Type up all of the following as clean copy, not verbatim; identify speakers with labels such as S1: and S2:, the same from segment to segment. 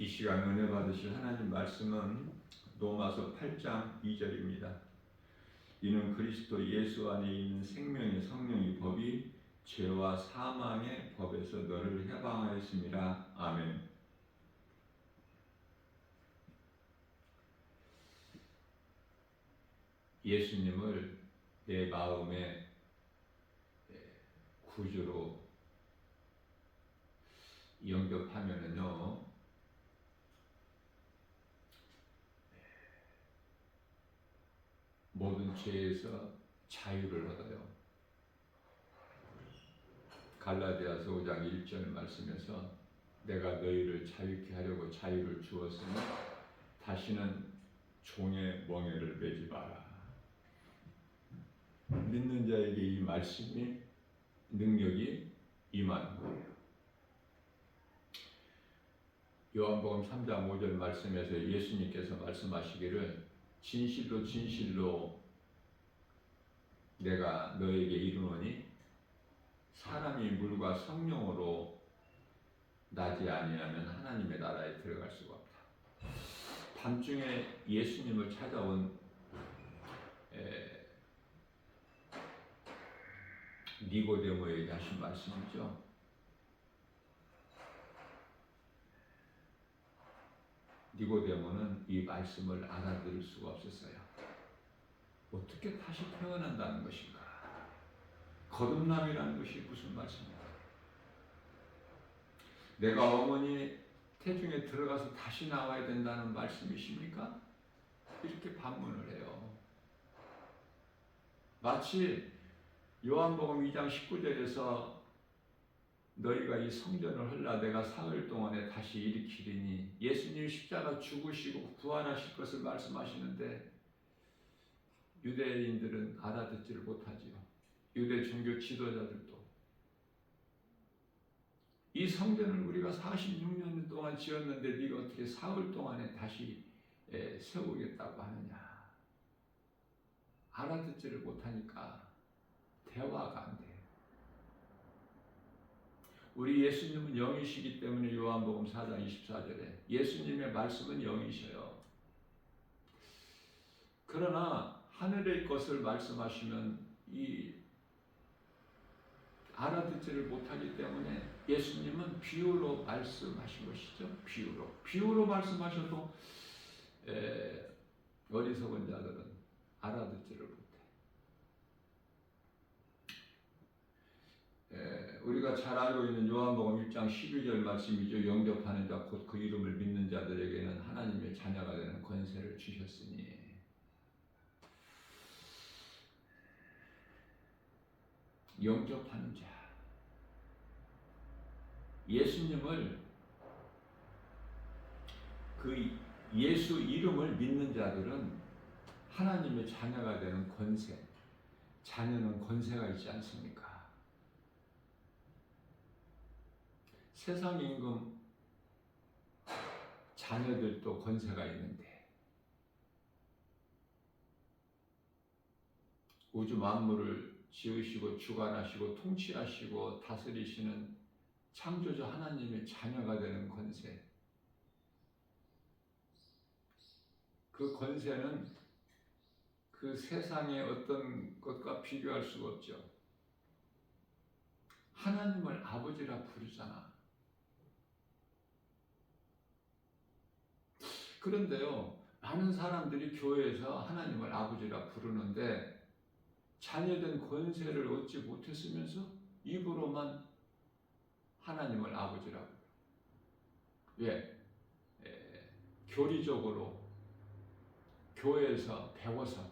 S1: 이 시간 은혜 받으실 하나님 말씀은 로마서 8장 2절입니다. 이는 그리스도 예수 안에 있는 생명의 성령의 법이 죄와 사망의 법에서 너를 해방하였습니다. 아멘. 예수님을 내 마음의 구주로 영접하면은요, 모든 죄에서 자유를 얻어요. 갈라디아서 5장 1절 말씀에서 내가 너희를 자유케 하려고 자유를 주었으니 다시는 종의 멍에를 매지 마라. 믿는 자에게 이 말씀이 능력이 임하는 거예요. 요한복음 3장 5절 말씀에서 예수님께서 말씀하시기를 진실로 진실로 내가 너에게 이르노니 사람이 물과 성령으로 나지 아니하면 하나님의 나라에 들어갈 수가 없다. 밤중에 예수님을 찾아온 니고데모에게 하신 말씀이죠. 니고데모는 이 말씀을 알아들을 수가 없었어요. 어떻게 다시 태어난다는 것인가? 거듭남이라는 것이 무슨 말씀인가? 내가 어머니 태중에 들어가서 다시 나와야 된다는 말씀이십니까? 이렇게 반문을 해요. 마치 요한복음 2장 19절에서 너희가 이 성전을 헐라 내가 사흘 동안에 다시 일으키리니 예수님 십자가 죽으시고 부활하실 것을 말씀하시는데 유대인들은 알아듣지를 못하지요. 유대 종교 지도자들도 이 성전을 우리가 46년 동안 지었는데 네가 어떻게 사흘 동안에 다시 세우겠다고 하느냐. 알아듣지를 못하니까 대화가 안 돼요. 우리 예수님은 영이시기 때문에 요한복음 4장 24절에 예수님의 말씀은 영이셔요. 그러나 하늘의 것을 말씀하시면 이 알아듣지를 못하기 때문에 예수님은 비유로 말씀하신 것이죠. 비유로 말씀하셔도 어리석은 자들은 알아듣지를 못해. 우리가 잘 알고 있는 요한복음 1장 12절 말씀이죠. 영접하는 자 곧 그 이름을 믿는 자들에게는 하나님의 자녀가 되는 권세를 주셨으니. 영접하는 자, 예수님을 그 예수 이름을 믿는 자들은 하나님의 자녀가 되는 권세, 자녀는 권세가 있지 않습니까? 세상 임금 자녀들도 권세가 있는데 우주 만물을 지으시고 주관하시고 통치하시고 다스리시는 창조주 하나님의 자녀가 되는 권세, 그 권세는 그 세상의 어떤 것과 비교할 수가 없죠. 하나님을 아버지라 부르잖아. 그런데요, 많은 사람들이 교회에서 하나님을 아버지라 부르는데 자녀된 권세를 얻지 못했으면서 입으로만 하나님을 아버지라고. 왜? 교리적으로 교회에서 배워서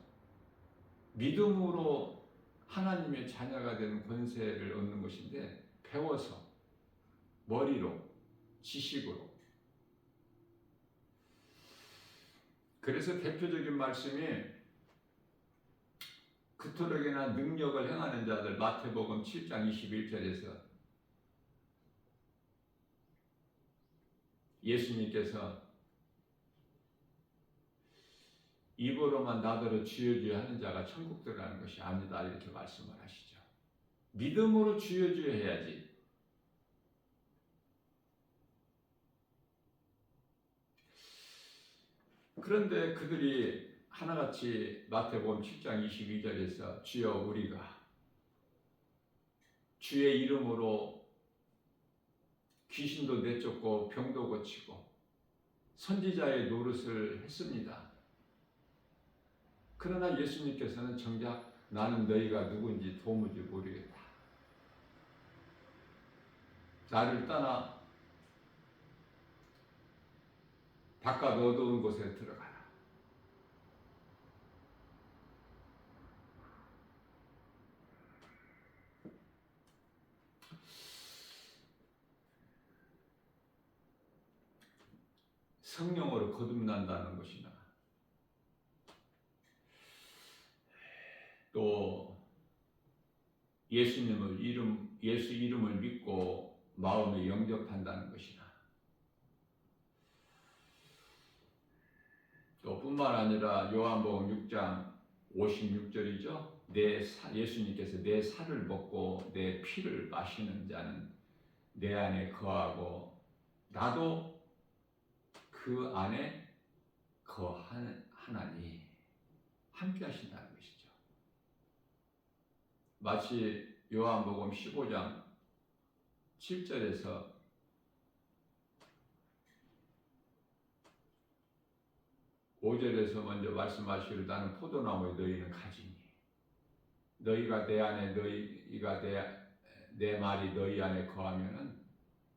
S1: 믿음으로 하나님의 자녀가 되는 권세를 얻는 것인데 배워서 머리로 지식으로. 그래서 대표적인 말씀이 그토록이나 능력을 행하는 자들 마태복음 7장 21절에서 예수님께서 입으로만 나더러 주여 주여 하는 자가 천국 들어가는 것이 아니다 이렇게 말씀을 하시죠. 믿음으로 주여 주여 해야지. 그런데 그들이 하나같이 마태복음 7장 22절에서 주여 우리가 주의 이름으로 귀신도 내쫓고 병도 고치고 선지자의 노릇을 했습니다. 그러나 예수님께서는 정작 나는 너희가 누군지 도무지 모르겠다. 나를 떠나 바깥 어두운 곳에 들어가라. 성령으로 거듭난다는 것이나 또 예수 이름을 믿고 마음에 영접한다는 것이나 또 뿐만 아니라 요한복음 6장 56절이죠. 예수님께서 내 살을 먹고 내 피를 마시는 자는 내 안에 거하고 나도 그 안에 거하나니 함께 하신다는 것이죠. 마치 요한복음 15장 7절에서 5절에서 먼저 말씀하시기를 나는 포도나무에 너희는 가지니 너희가 내 안에 너희가 내 말이 너희 안에 거하면은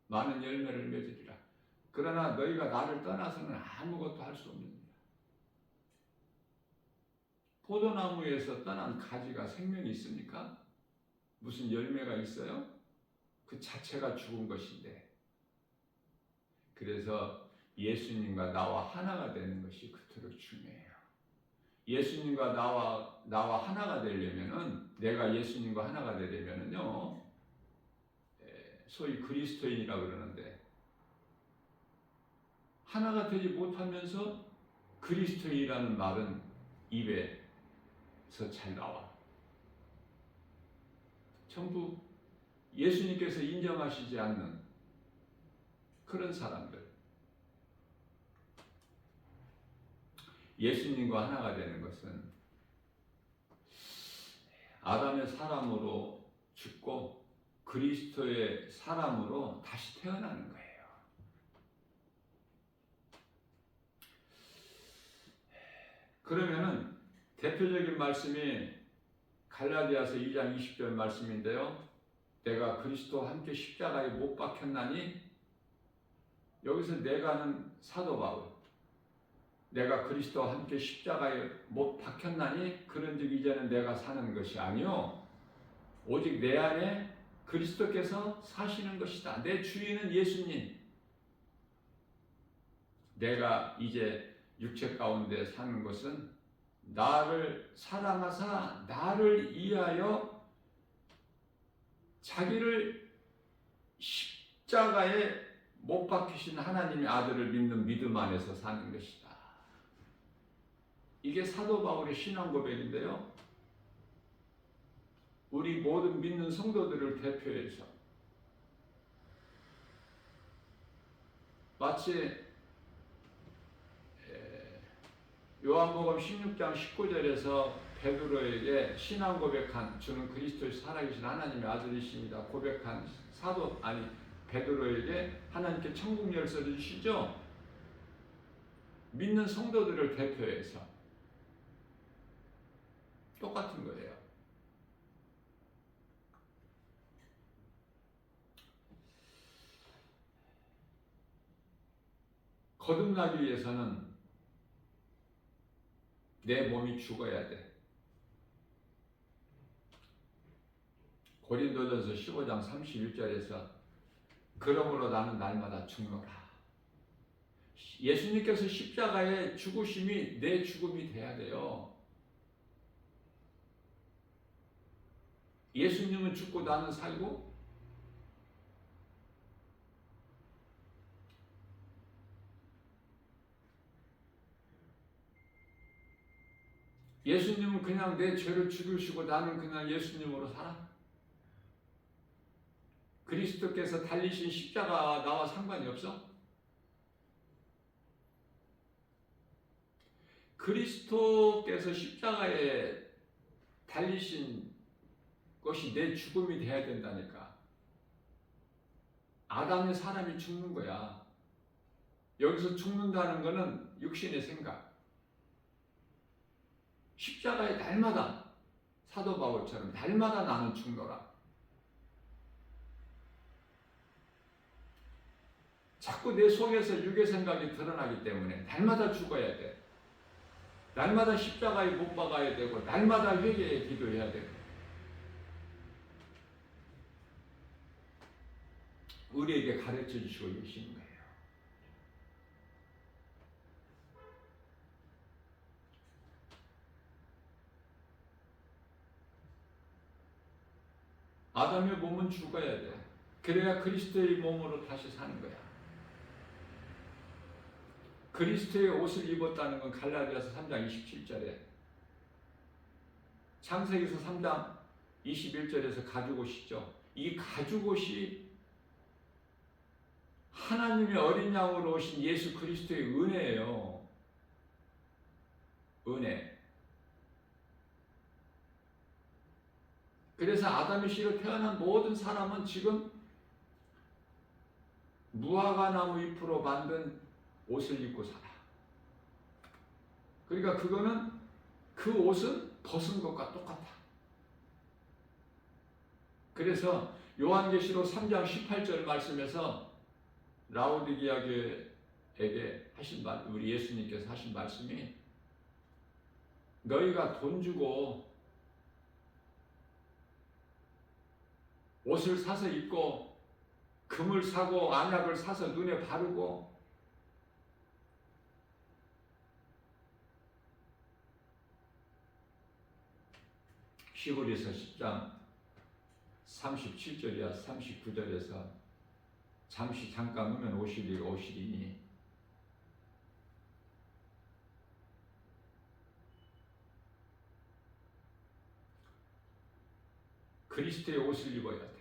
S1: 많은 열매를 맺으리라. 그러나 너희가 나를 떠나서는 아무것도 할 수 없느니라. 포도나무에서 떠난 가지가 생명이 있습니까? 무슨 열매가 있어요? 그 자체가 죽은 것인데. 그래서 예수님과 나와 하나가 되는 것이 그토록 중요해요. 예수님과 나와 하나가 되려면은 내가 예수님과 하나가 되려면은요. 소위 그리스도인이라고 그러는데 하나가 되지 못하면서 그리스도인이라는 말은 입에서 잘 나와. 전부 예수님께서 인정하시지 않는 그런 사람들. 예수님과 하나가 되는 것은 아담의 사람으로 죽고 그리스도의 사람으로 다시 태어나는 거예요. 그러면은 대표적인 말씀이 갈라디아서 2장 20절 말씀인데요. 내가 그리스도와 함께 십자가에 못 박혔나니 여기서 내가는 사도 바울. 내가 그리스도와 함께 십자가에 못 박혔나니 그런즉 이제는 내가 사는 것이 아니요 오직 내 안에 그리스도께서 사시는 것이다. 내 주인은 예수님. 내가 이제 육체 가운데 사는 것은 나를 사랑하사 나를 위하여 자기를 십자가에 못 박히신 하나님의 아들을 믿는 믿음 안에서 사는 것이다. 이게 사도 바울의 신앙 고백인데요. 우리 모든 믿는 성도들을 대표해서 마치 요한복음 16장 19절에서 베드로에게 신앙 고백한 주는 그리스도의 살아계신 하나님의 아들이십니다. 고백한 베드로에게 하나님께 천국 열쇠를 주시죠. 믿는 성도들을 대표해서 똑같은 거예요. 거듭나기 위해서는 내 몸이 죽어야 돼. 고린도전서 15장 31절에서 그러므로 나는 날마다 죽노라. 예수님께서 십자가의 죽으심이 내 죽음이 돼야 돼요. 예수님은 죽고 나는 살고 예수님은 그냥 내 죄를 죽으시고 나는 그냥 예수님으로 살아. 그리스도께서 달리신 십자가 나와 상관이 없어? 그리스도께서 십자가에 달리신 것이 내 죽음이 돼야 된다니까. 아담의 사람이 죽는 거야. 여기서 죽는다는 것은 육신의 생각. 십자가에 날마다 사도 바울처럼 날마다 나는 죽노라. 자꾸 내 속에서 육의 생각이 드러나기 때문에 날마다 죽어야 돼. 날마다 십자가에 못 박아야 되고 날마다 회개에 기도해야 되고. 우리에게 가르쳐 주시고 계시는 거예요. 아담의 몸은 죽어야 돼. 그래야 그리스도의 몸으로 다시 사는 거야. 그리스도의 옷을 입었다는 건 갈라디아서 3장 27절에, 창세기서 3장 21절에서 가죽옷이죠. 이 가죽옷이 하나님의 어린 양으로 오신 예수 그리스도의 은혜예요. 은혜. 그래서 아담의 씨로 태어난 모든 사람은 지금 무화과나무 잎으로 만든 옷을 입고 살아. 그러니까 그거는, 그 옷은 벗은 것과 똑같아. 그래서 요한계시록 3장 18절 말씀에서 라오디게아 교회에게 하신 말, 우리 예수님께서 하신 말씀이, 너희가 돈 주고 옷을 사서 입고 금을 사고 안약을 사서 눈에 바르고 히브리서 10장 37절이야 39절에서 잠시 잠깐 오면 오시리니 그리스도의 옷을 입어야 돼.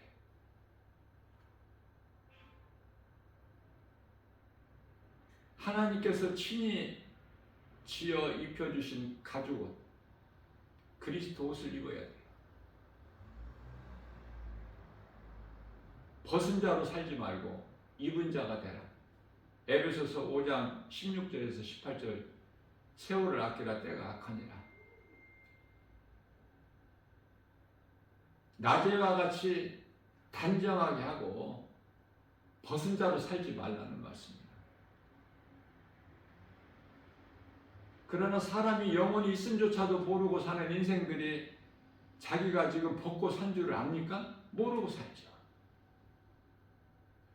S1: 하나님께서 친히 지어 입혀주신 가죽옷, 그리스도 옷을 입어야 돼. 벗은 자로 살지 말고 입은 자가 되라. 에베소서 5장 16절에서 18절, 세월을 아끼라 때가 악하니라. 낮에와 같이 단정하게 하고 벗은 자로 살지 말라는 말씀입니다. 그러나 사람이 영혼이 있음조차도 모르고 사는 인생들이 자기가 지금 벗고 산 줄을 압니까? 모르고 살죠.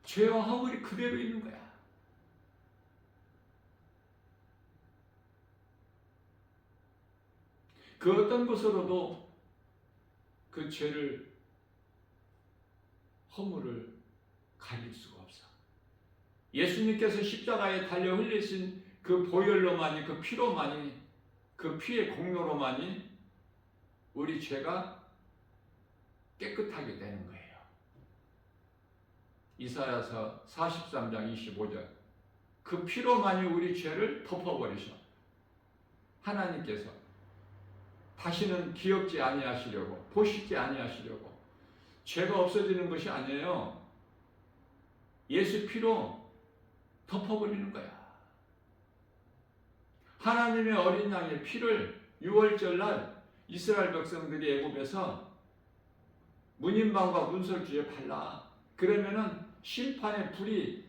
S1: 죄와 허물이 그대로 있는 거야. 그 어떤 것으로도 그 죄를, 허물을 가릴 수가 없어. 예수님께서 십자가에 달려 흘리신 그 보혈로만이, 그 피로만이, 그 피의 공로로만이 우리 죄가 깨끗하게 되는 거예요. 이사야서 43장 25절, 그 피로만이 우리 죄를 덮어버리셔. 하나님께서 다시는 기억지 아니하시려고, 보시지 아니하시려고. 죄가 없어지는 것이 아니에요. 예수 피로 덮어버리는 거야. 하나님의 어린 양의 피를 6월절 날 이스라엘 백성들이 애굽에서 문인방과 문설주에 발라. 그러면은 심판의 불이,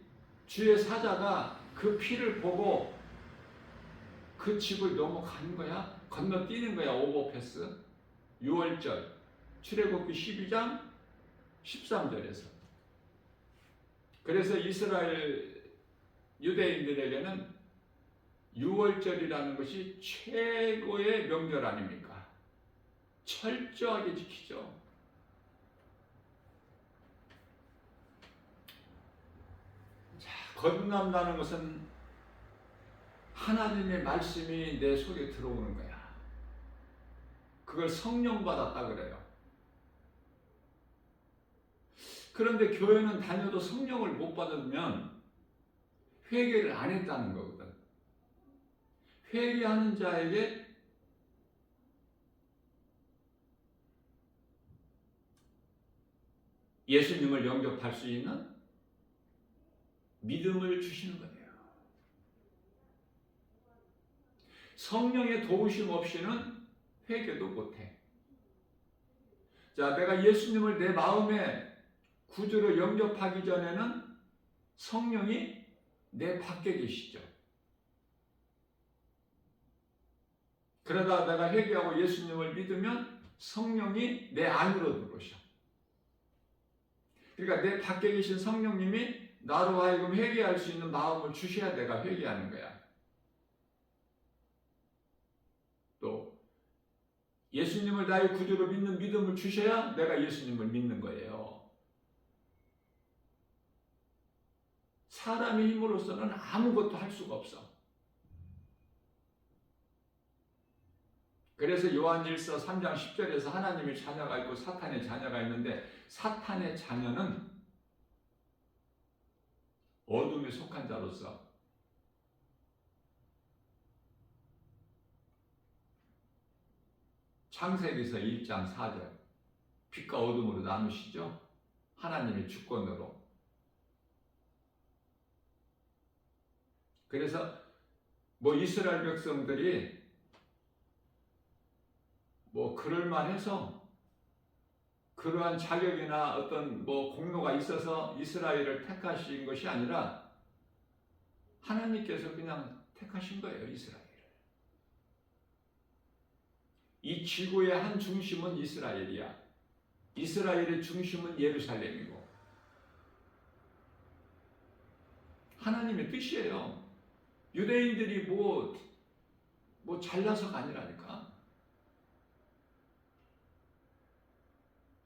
S1: 주의 사자가 그 피를 보고 그 집을 넘어가는 거야. 건너뛰는 거야. 오버패스. 6월절 출애굽기 12장 13절에서. 그래서 이스라엘 유대인들에게는 6월절이라는 것이 최고의 명절 아닙니까? 철저하게 지키죠. 자, 거듭난다는 것은 하나님의 말씀이 내 속에 들어오는 거야. 그걸 성령 받았다 그래요. 그런데 교회는 다녀도 성령을 못 받으면 회개를 안 했다는 거거든. 회개하는 자에게 예수님을 영접할 수 있는 믿음을 주시는 거예요. 성령의 도우심 없이는 회개도 못해. 자, 내가 예수님을 내 마음에 구주로 영접하기 전에는 성령이 내 밖에 계시죠. 그러다 내가 회개하고 예수님을 믿으면 성령이 내 안으로 들어오셔. 그러니까 내 밖에 계신 성령님이 나로 하여금 회개할 수 있는 마음을 주셔야 내가 회개하는 거야. 또 예수님을 나의 구주로 믿는 믿음을 주셔야 내가 예수님을 믿는 거예요. 사람의 힘으로서는 아무것도 할 수가 없어. 그래서 요한일서 3장 10절에서 하나님의 자녀가 있고 사탄의 자녀가 있는데 사탄의 자녀는 어둠에 속한 자로서 창세기서 1장 4절 빛과 어둠으로 나누시죠. 하나님의 주권으로. 그래서 이스라엘 백성들이 그럴만해서 그러한 자격이나 어떤 공로가 있어서 이스라엘을 택하신 것이 아니라 하나님께서 그냥 택하신 거예요. 이스라엘을. 이 지구의 한 중심은 이스라엘이야. 이스라엘의 중심은 예루살렘이고 하나님의 뜻이에요. 유대인들이 잘나서가 아니라니까.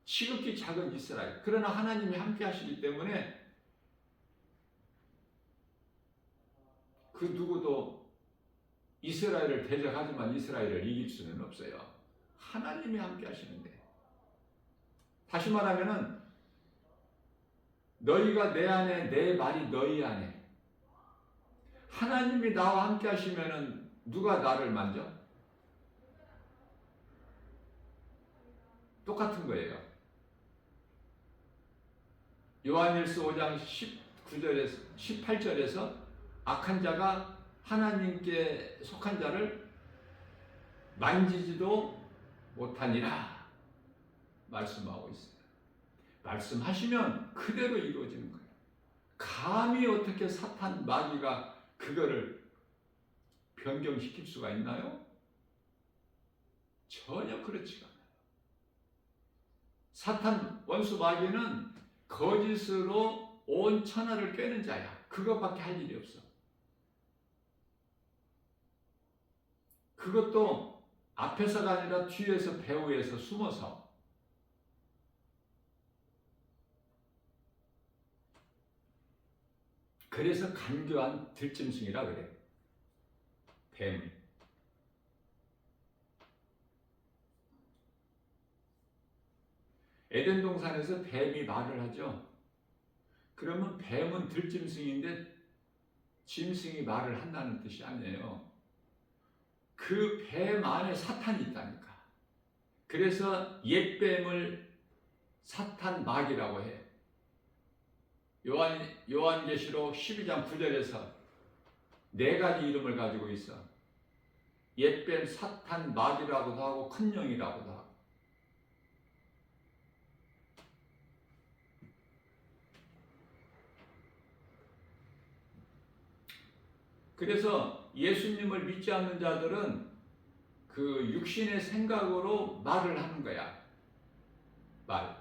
S1: 지극히 작은 이스라엘. 그러나 하나님이 함께 하시기 때문에 그 누구도 이스라엘을 대적하지만 이스라엘을 이길 수는 없어요. 하나님이 함께 하시는데. 다시 말하면은 너희가 내 안에, 내 말이 너희 안에. 하나님이 나와 함께 하시면은 누가 나를 만져? 똑같은 거예요. 요한일서 5장 19절에서 18절에서 악한 자가 하나님께 속한 자를 만지지도 못하니라 말씀하고 있어요. 말씀하시면 그대로 이루어지는 거예요. 감히 어떻게 사탄 마귀가 그거를 변경시킬 수가 있나요? 전혀 그렇지가 않아요. 사탄 원수 마귀는 거짓으로 온 천하를 꿰는 자야. 그것밖에 할 일이 없어. 그것도 앞에서가 아니라 뒤에서 배후에서 숨어서. 그래서 간교한 들짐승이라 그래. 뱀. 에덴 동산에서 뱀이 말을 하죠. 그러면 뱀은 들짐승인데 짐승이 말을 한다는 뜻이 아니에요. 그 뱀 안에 사탄이 있다니까. 그래서 옛뱀을 사탄 마귀라고 해. 요한계시록 12장 9절에서 네 가지 이름을 가지고 있어. 옛뱀 사탄 마귀라고도 하고 큰 영이라고도 하고. 그래서 예수님을 믿지 않는 자들은 그 육신의 생각으로 말을 하는 거야. 말.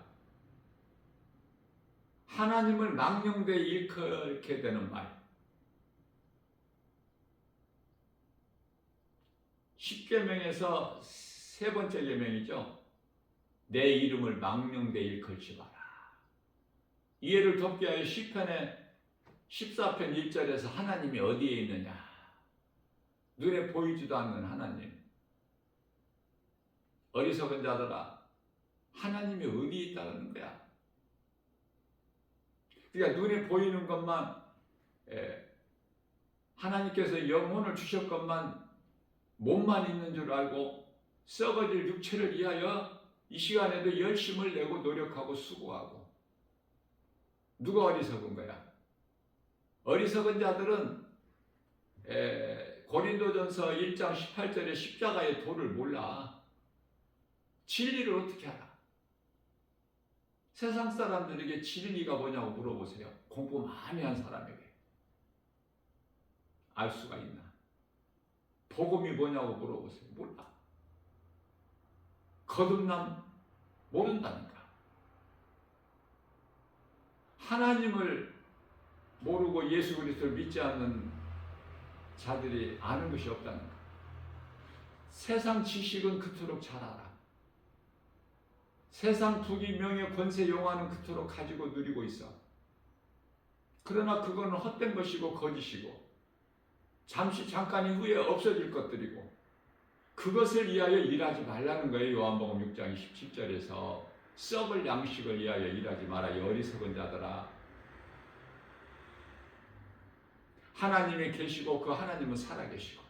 S1: 하나님을 망령되이 일컬게 되는 말. 10계명에서 세 번째 계명이죠. 내 이름을 망령되이 일컬지 마라. 이해를 돕기 위하여 시편의 14편 1절에서 하나님이 어디에 있느냐? 눈에 보이지도 않는 하나님. 어리석은 자들아, 하나님이 어디에 있다는 거야? 그러니까 눈에 보이는 것만, 하나님께서 영혼을 주셨건만 몸만 있는 줄 알고 썩어질 육체를 위하여 이 시간에도 열심을 내고 노력하고 수고하고. 누가 어리석은 거야? 어리석은 자들은 고린도전서 1장 18절에 십자가의 도를 몰라. 진리를 어떻게 알아? 세상 사람들에게 진리가 뭐냐고 물어보세요. 공부 많이 한 사람에게. 알 수가 있나? 복음이 뭐냐고 물어보세요. 몰라. 거듭남 모른다니까. 하나님을 모르고 예수 그리스도를 믿지 않는 자들이 아는 것이 없다는 것. 세상 지식은 그토록 잘 알아. 세상 부귀 명예 권세 영화는 그토록 가지고 누리고 있어. 그러나 그거는 헛된 것이고 거짓이고 잠시 잠깐 후에 없어질 것들이고 그것을 위하여 일하지 말라는 거예요. 요한복음 6장 27절에서 썩을 양식을 위하여 일하지 마라. 이 어리석은 자들아. 하나님이 계시고 그 하나님은 살아계시고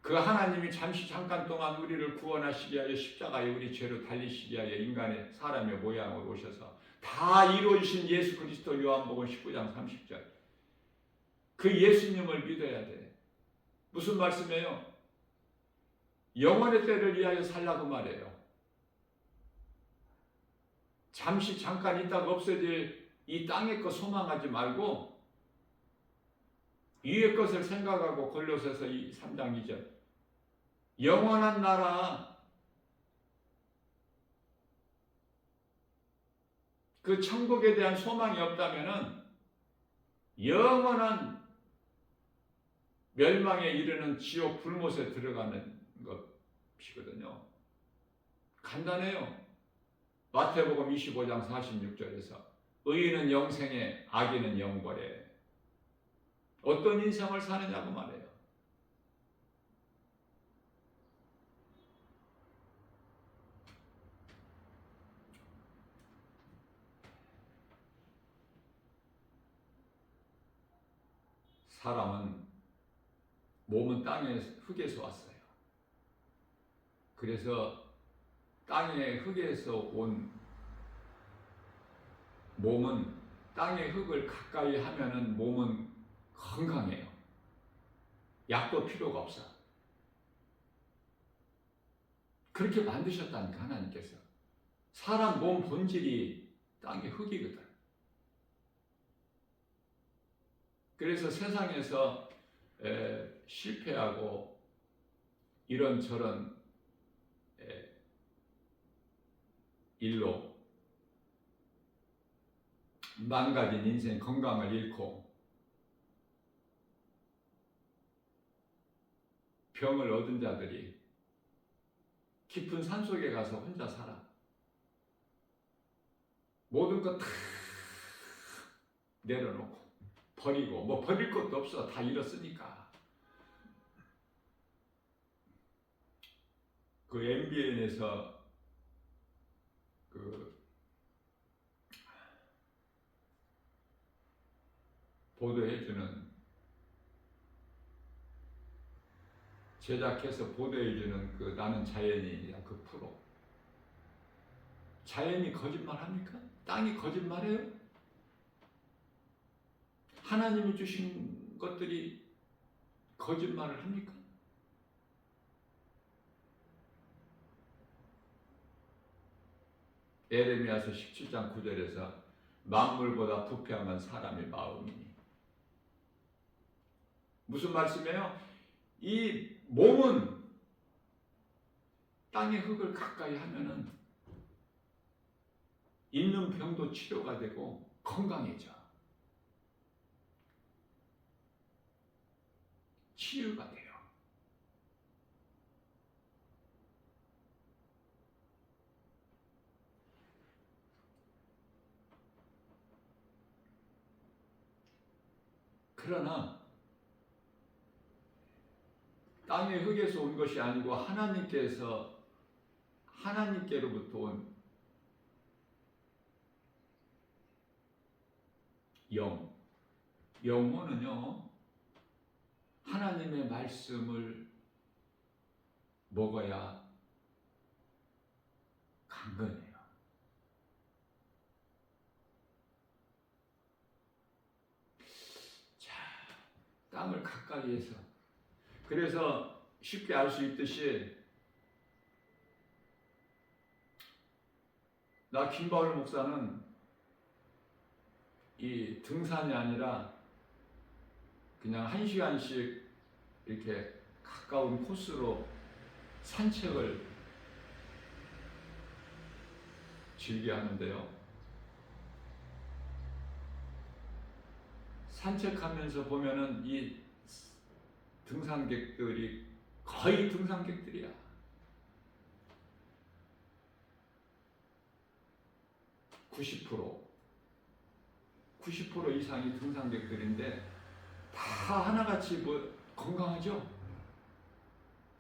S1: 그 하나님이 잠시 잠깐 동안 우리를 구원하시기 위하여 십자가에 우리 죄로 달리시기 위하여 인간의 사람의 모양으로 오셔서 다 이루어주신 예수 그리스도 요한복음 19장 30절 그 예수님을 믿어야 돼. 무슨 말씀이에요? 영원의 때를 위하여 살라고 말해요. 잠시 잠깐 있다가 없어질 이 땅의 것 소망하지 말고 위의 것을 생각하고 골로새서 3장 2절 영원한 나라 그 천국에 대한 소망이 없다면은 영원한 멸망에 이르는 지옥 불못에 들어가는 것이거든요. 간단해요. 마태복음 25장 46절에서 의인은 영생에 악인은 영벌에 어떤 인생을 사느냐고 말해요. 사람은 몸은 땅의 흙에서 왔어요. 그래서 땅의 흙에서 온 몸은 땅의 흙을 가까이 하면은 몸은 건강해요. 약도 필요가 없어. 그렇게 만드셨다니까 하나님께서. 사람 몸 본질이 땅의 흙이거든. 그래서 세상에서 실패하고 이런저런 일로 망가진 인생 건강을 잃고 병을 얻은 자들이 깊은 산속에 가서 혼자 살아. 모든 것 다 내려놓고 버리고 뭐 버릴 것도 없어. 다 잃었으니까. 그 MBN에서 그 보도해주는 제작해서 보도해주는 그 나는 자연인이야 그 프로. 자연이 거짓말합니까? 땅이 거짓말해요? 하나님이 주신 것들이 거짓말을 합니까? 에레미야서 17장 9절에서 만물보다 부패한 건 사람의 마음이니. 무슨 말씀이에요? 이 몸은 땅의 흙을 가까이 하면은 있는 병도 치료가 되고 건강해져. 치유가 돼요. 그러나 땅의 흙에서 온 것이 아니고 하나님께로부터 온 영혼은요 하나님의 말씀을 먹어야 강건해요. 자, 땅을 가까이 해서, 그래서 쉽게 알 수 있듯이 나 김바울 목사는 이 등산이 아니라 그냥 1시간씩 이렇게 가까운 코스로 산책을 즐겨 하는데요. 산책하면서 보면은 이 등산객들이 거의 등산객들이야. 90% 이상이 등산객들인데 다 하나같이 건강하죠?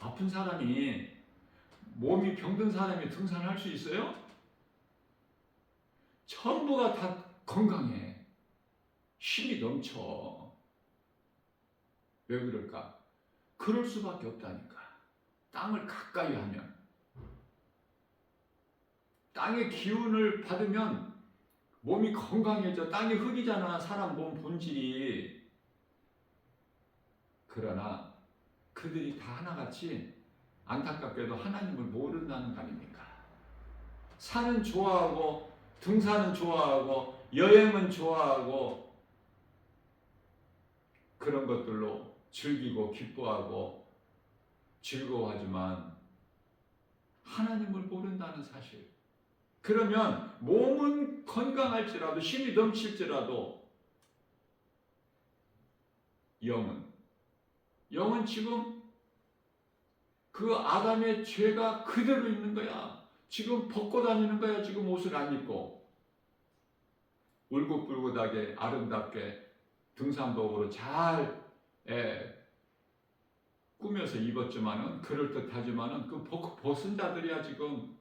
S1: 아픈 사람이, 몸이 병든 사람이 등산할 수 있어요? 전부가 다 건강해. 힘이 넘쳐. 왜 그럴까? 그럴 수밖에 없다니까. 땅을 가까이 하면, 땅의 기운을 받으면 몸이 건강해져. 땅이 흙이잖아, 사람 몸 본질이. 그러나 그들이 다 하나같이 안타깝게도 하나님을 모른다는 거 아닙니까? 산은 좋아하고, 등산은 좋아하고, 여행은 좋아하고, 그런 것들로 즐기고 기뻐하고 즐거워하지만 하나님을 모른다는 사실. 그러면 몸은 건강할지라도, 힘이 넘칠지라도 영은 지금 그 아담의 죄가 그대로 있는 거야. 지금 벗고 다니는 거야. 지금 옷을 안 입고 울긋불긋하게 아름답게 등산복으로 잘 꾸며서 입었지만은, 그럴듯하지만은 그 벗은 자들이야 지금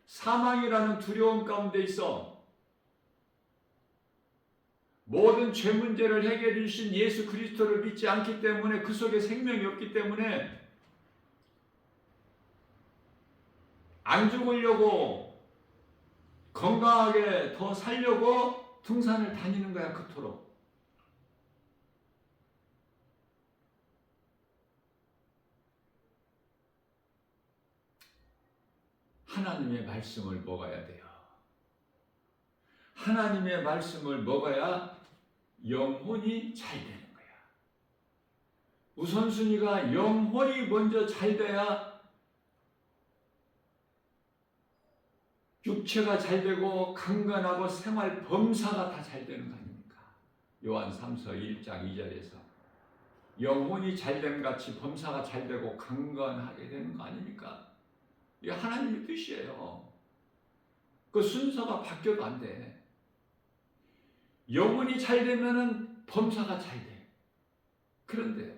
S1: 사망이라는 두려움 가운데 있어. 모든 죄 문제를 해결해 주신 예수 그리스도를 믿지 않기 때문에, 그 속에 생명이 없기 때문에 안 죽으려고, 건강하게 더 살려고 등산을 다니는 거야, 그토록. 하나님의 말씀을 먹어야 돼요. 하나님의 말씀을 먹어야 영혼이 잘 되는 거야. 우선순위가 영혼이 먼저 잘 돼야 육체가 잘 되고 강건하고 생활 범사가 다 잘 되는 거 아닙니까? 요한 3서 1장 2절에서 영혼이 잘됨 같이 범사가 잘 되고 강건하게 되는 거 아닙니까? 이게 하나님의 뜻이에요. 그 순서가 바뀌어도 안 돼. 영혼이 잘 되면은 범사가 잘 돼. 그런데요,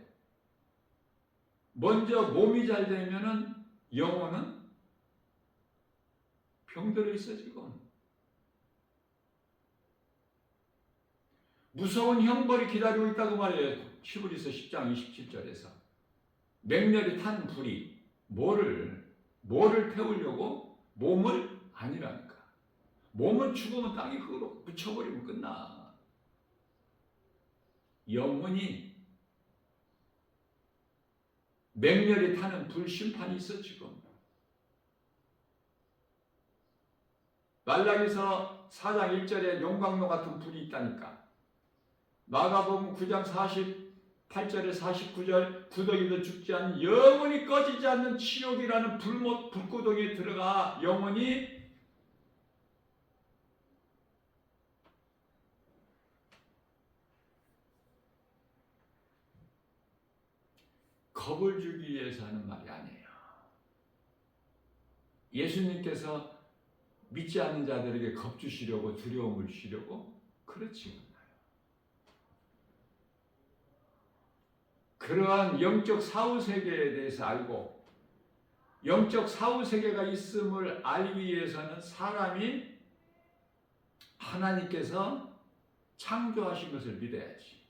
S1: 먼저 몸이 잘 되면은 영혼은 병들어 있어 지금. 무서운 형벌이 기다리고 있다고 말해요. 히브리서 10장 27절에서. 맹렬히 탄 불이 뭐를 태우려고? 몸을? 아니라니까. 몸은 죽으면 땅에 흙으로 묻혀버리면 끝나. 영혼이 맹렬히 타는 불 심판이 있어 지금. 말라기서 4장 1절에 용광로 같은 불이 있다니까. 마가복음 9장 48절에 49절, 구더기도 죽지 않는 영원히 꺼지지 않는 지옥이라는 불구덩이에 들어가 영원히 겁을 주기 위해서 하는 말이 아니에요. 예수님께서 믿지 않는 자들에게 겁 주시려고, 두려움을 주시려고? 그렇지 않아요. 그러한 영적 사후세계에 대해서 알고, 영적 사후세계가 있음을 알기 위해서는 사람이 하나님께서 창조하신 것을 믿어야지.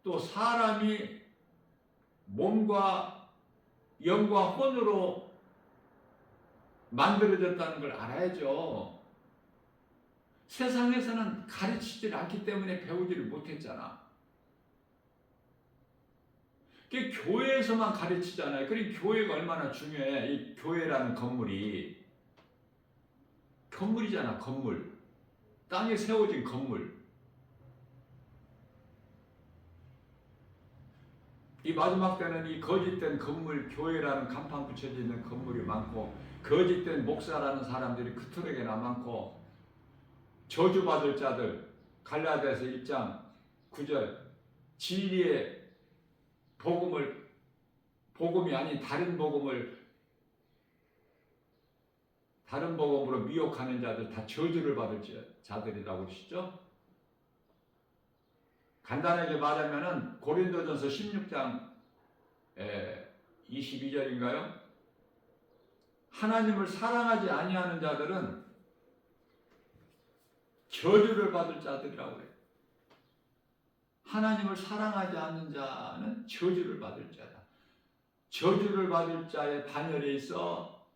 S1: 또 사람이 몸과 영과 혼으로 만들어졌다는 걸 알아야죠. 세상에서는 가르치질 않기 때문에 배우지를 못했잖아. 그게 교회에서만 가르치잖아요. 그리고 교회가 얼마나 중요해. 이 교회라는 건물이잖아. 건물. 땅에 세워진 건물. 이 마지막 때는 이 거짓된 건물, 교회라는 간판 붙여져 있는 건물이 많고, 거짓된 목사라는 사람들이 그토록이나 많고, 저주받을 자들, 갈라디아서 1장 9절, 진리의 복음이 아닌 다른 복음으로 미혹하는 자들, 다 저주를 받을 자들이라고 그러시죠? 간단하게 말하면은 고린도전서 16장 22절인가요? 하나님을 사랑하지 아니하는 자들은 저주를 받을 자들이라고 그래요. 하나님을 사랑하지 않는 자는 저주를 받을 자다. 저주를 받을 자의 반열에 있어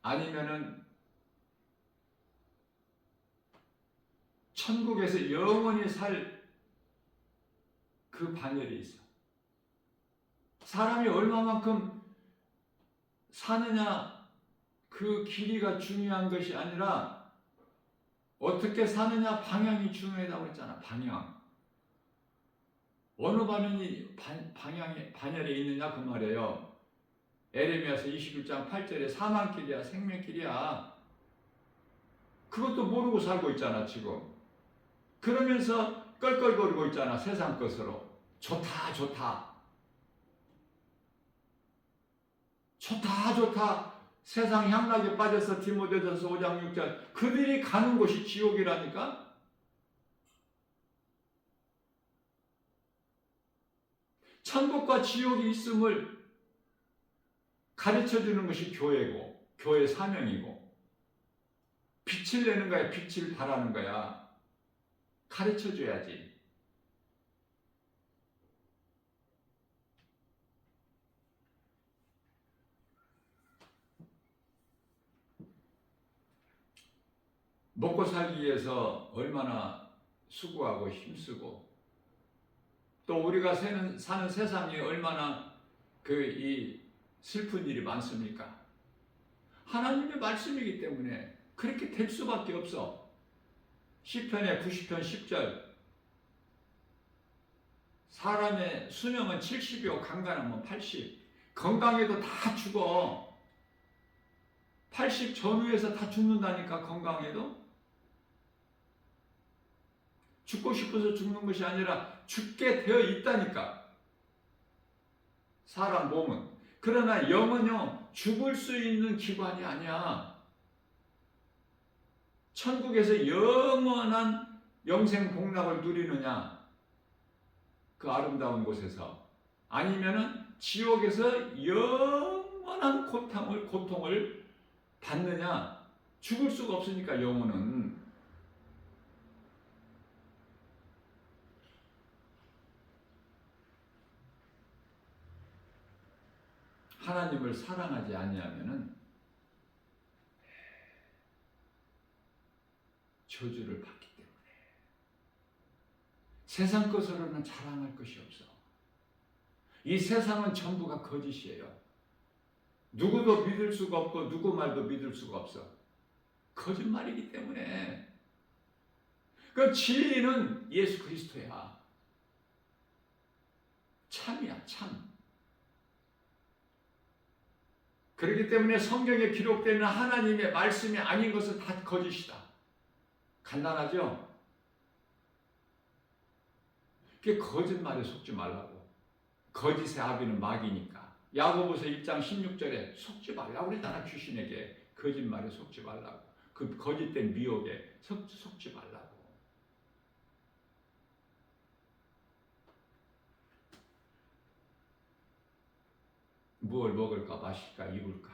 S1: 아니면은 천국에서 영원히 살 그 반열에 있어. 사람이 얼마만큼 사느냐 그 길이가 중요한 것이 아니라 어떻게 사느냐 방향이 중요하다고 했잖아. 방향. 어느 반열에 있느냐 그 말이에요. 에레미야서 21장 8절에 사망길이야 생명길이야. 그것도 모르고 살고 있잖아 지금. 그러면서 껄껄거리고 있잖아 세상 것으로. 좋다 세상 향락에 빠져서 디모데전서 5장 6절 그들이 가는 곳이 지옥이라니까. 천국과 지옥이 있음을 가르쳐주는 것이 교회고 교회 사명이고 빛을 내는 거야. 빛을 발하는 거야. 가르쳐줘야지. 먹고 살기 위해서 얼마나 수고하고 힘쓰고 또 우리가 사는 세상이 얼마나 이 슬픈 일이 많습니까? 하나님의 말씀이기 때문에 그렇게 될 수밖에 없어. 시편의 90편 10절 사람의 수명은 70이요 강간하면 80. 건강해도 다 죽어. 80 전후에서 다 죽는다니까. 건강해도 죽고 싶어서 죽는 것이 아니라 죽게 되어 있다니까. 사람 몸은. 그러나 영은요 죽을 수 있는 기관이 아니야. 천국에서 영원한 영생 복락을 누리느냐 그 아름다운 곳에서, 아니면은 지옥에서 영원한 고통을 받느냐. 죽을 수가 없으니까 영혼은. 하나님을 사랑하지 아니하면은 저주를 받기 때문에 세상 것으로는 자랑할 것이 없어. 이 세상은 전부가 거짓이에요. 누구도 믿을 수가 없고 누구 말도 믿을 수가 없어. 거짓말이기 때문에. 그 진리는 예수 그리스도야. 참이야 참. 그렇기 때문에 성경에 기록되는 하나님의 말씀이 아닌 것은 다 거짓이다. 간단하죠? 그게 거짓말에 속지 말라고. 거짓의 아비는 마귀니까. 야고보서 1장 16절에 속지 말라고 그랬잖아. 귀신에게 거짓말에 속지 말라고. 그 거짓된 미혹에 속지 말라고. 무엇을 먹을까 마실까 입을까.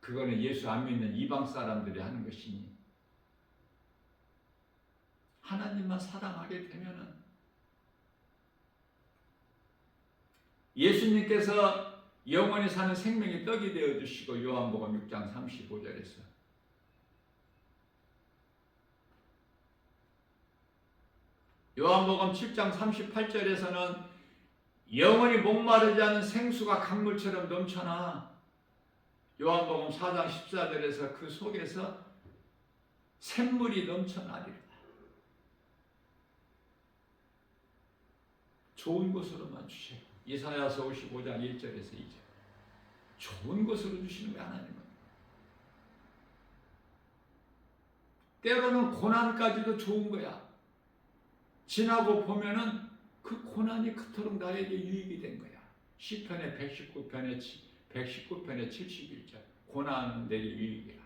S1: 그거는 예수 안 믿는 이방 사람들이 하는 것이니 하나님만 사랑하게 되면은 예수님께서 영원히 사는 생명의 떡이 되어주시고 요한복음 6장 35절에서 요한복음 7장 38절에서는 영원히 목마르지 않은 생수가 강물처럼 넘쳐나 요한복음 4장 14절에서 그 속에서 샘물이 넘쳐나리라. 좋은 것으로만 주세요. 이사야서 55장 1절에서 2절. 좋은 것으로 주시는 거야, 하나님은. 때로는 고난까지도 좋은 거야. 지나고 보면은 그 고난이 그토록 나에게 유익이 된 거야. 시편의 119편의 71절. 고난은 내게 유익이라.